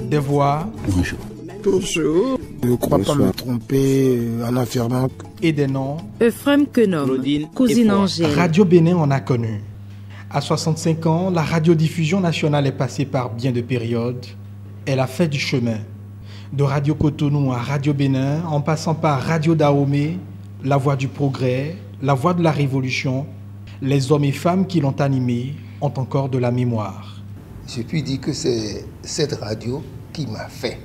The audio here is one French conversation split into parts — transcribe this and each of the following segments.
Des voix. Bonjour. Bonjour. Je ne crois pas me tromper en affirmant. Et des noms. Euphrem Kenom, cousine Angèle. Radio Bénin en a connu. À 65 ans, la radiodiffusion nationale est passée par bien de périodes. Elle a fait du chemin. De Radio Cotonou à Radio Bénin, en passant par Radio Dahomey, La Voix du Progrès, La Voix de la Révolution, les hommes et femmes qui l'ont animée ont encore de la mémoire. Je puis dire que c'est cette radio qui m'a fait.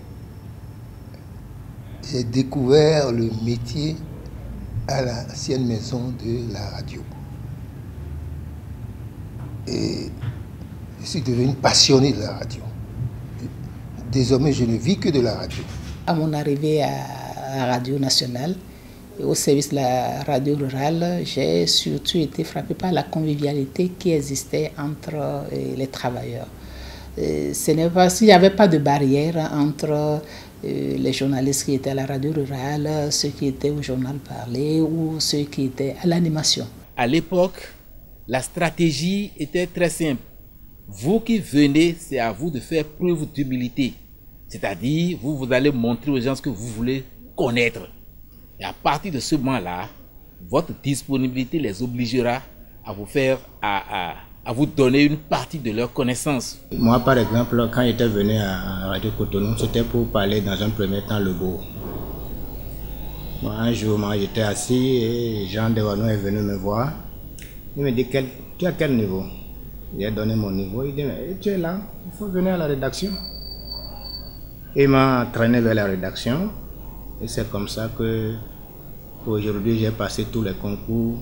J'ai découvert le métier à l'ancienne maison de la radio. Et je suis devenu passionné de la radio. Désormais, je ne vis que de la radio. À mon arrivée à la radio nationale, et au service de la radio rurale, j'ai surtout été frappé par la convivialité qui existait entre les travailleurs. Ce n'est pas s'il n'y avait pas de barrière entre les journalistes qui étaient à la radio rurale, ceux qui étaient au journal parlé ou ceux qui étaient à l'animation. À l'époque, la stratégie était très simple. Vous qui venez, c'est à vous de faire preuve d'humilité. C'est-à-dire, vous allez montrer aux gens ce que vous voulez connaître. Et à partir de ce moment-là, votre disponibilité les obligera à vous faire, à vous donner une partie de leurs connaissances. Moi, par exemple, quand j'étais venu à Radio Cotonou, c'était pour parler dans un premier temps le beau. Moi, un jour, j'étais assis et Jean Dewanou est venu me voir. Il me dit, tu es à quel niveau? J'ai donné mon niveau. Il dit, tu es là, il faut venir à la rédaction. Il m'a traîné vers la rédaction. Et c'est comme ça que aujourd'hui j'ai passé tous les concours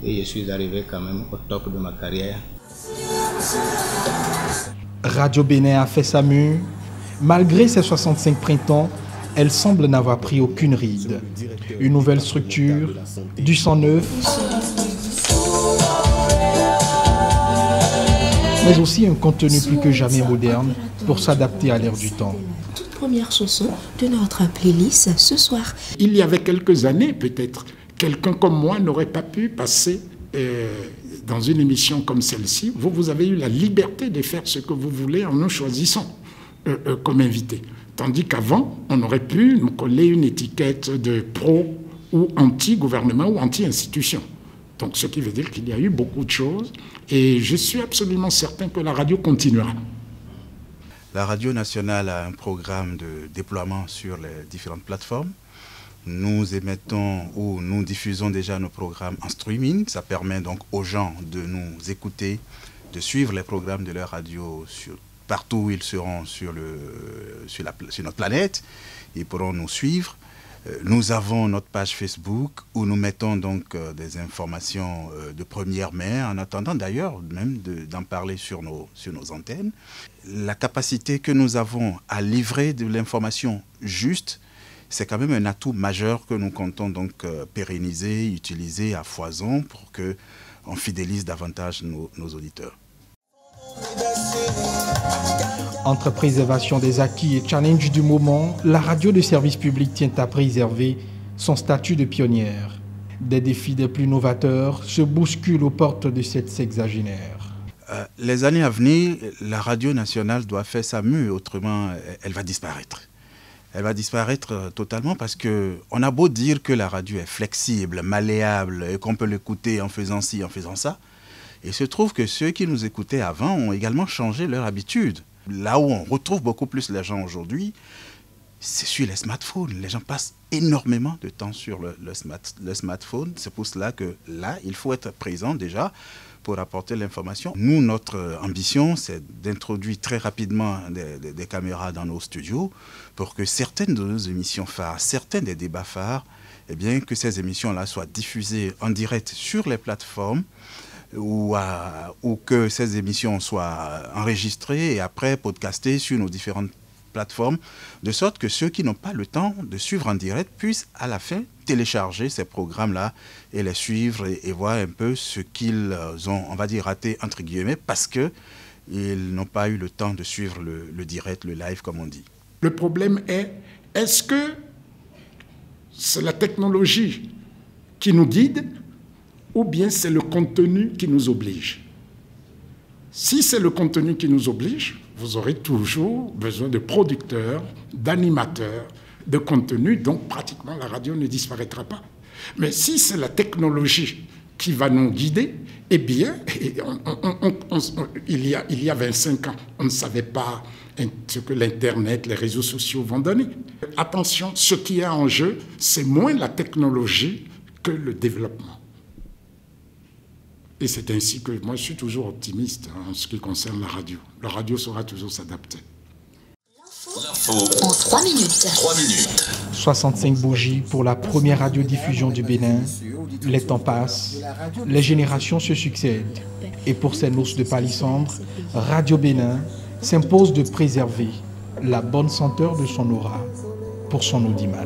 et je suis arrivé quand même au top de ma carrière. Radio Bénin a fait sa mue. Malgré ses 65 printemps, elle semble n'avoir pris aucune ride. Une nouvelle structure, du sang neuf, mais aussi un contenu plus que jamais moderne pour s'adapter à l'ère du temps. Première chanson de notre playlist ce soir. Il y avait quelques années, peut-être, quelqu'un comme moi n'aurait pas pu passer dans une émission comme celle-ci. Vous avez eu la liberté de faire ce que vous voulez en nous choisissant comme invité. Tandis qu'avant, on aurait pu nous coller une étiquette de pro ou anti-gouvernement ou anti-institution. Donc, ce qui veut dire qu'il y a eu beaucoup de choses. Et je suis absolument certain que la radio continuera. La Radio nationale a un programme de déploiement sur les différentes plateformes. Nous émettons ou nous diffusons déjà nos programmes en streaming. Ça permet donc aux gens de nous écouter, de suivre les programmes de leur radio partout où ils seront sur notre planète. Ils pourront nous suivre. Nous avons notre page Facebook où nous mettons donc des informations de première main, en attendant d'ailleurs même d'en parler sur nos antennes. La capacité que nous avons à livrer de l'information juste, c'est quand même un atout majeur que nous comptons donc pérenniser, utiliser à foison pour qu'on fidélise davantage nos auditeurs. Entre préservation des acquis et challenge du moment, la radio de service public tient à préserver son statut de pionnière. Des défis des plus novateurs se bousculent aux portes de cette sexagénaire. Les années à venir, la radio nationale doit faire sa mue, autrement elle va disparaître. Elle va disparaître totalement parce qu'on a beau dire que la radio est flexible, malléable et qu'on peut l'écouter en faisant ci, en faisant ça. Il se trouve que ceux qui nous écoutaient avant ont également changé leur habitude. Là où on retrouve beaucoup plus les gens aujourd'hui, c'est sur les smartphones. Les gens passent énormément de temps sur le smartphone. C'est pour cela que là, il faut être présent déjà pour apporter l'information. Nous, notre ambition, c'est d'introduire très rapidement des caméras dans nos studios pour que certaines de nos émissions phares, certains des débats phares, eh bien, que ces émissions-là soient diffusées en direct sur les plateformes ou que ces émissions soient enregistrées et après podcastées sur nos différentes plateformes, de sorte que ceux qui n'ont pas le temps de suivre en direct puissent à la fin télécharger ces programmes-là et les suivre et voir un peu ce qu'ils ont, on va dire, raté entre guillemets, parce qu'ils n'ont pas eu le temps de suivre le direct, le live, comme on dit. Le problème est-ce que c'est la technologie qui nous guide ou bien c'est le contenu qui nous oblige? Si c'est le contenu qui nous oblige, vous aurez toujours besoin de producteurs, d'animateurs, de contenu, donc pratiquement la radio ne disparaîtra pas. Mais si c'est la technologie qui va nous guider, eh bien, il y a 25 ans, on ne savait pas ce que l'Internet, les réseaux sociaux vont donner. Attention, ce qui est en jeu, c'est moins la technologie que le développement. Et c'est ainsi que moi, je suis toujours optimiste en ce qui concerne la radio. La radio saura toujours s'adapter. L'info en 3 minutes. 3 minutes. 65 bougies pour la première radiodiffusion du Bénin. Les temps passent, les générations se succèdent. Et pour ces noces de palissandre, Radio Bénin s'impose de préserver la bonne senteur de son aura pour son audimat.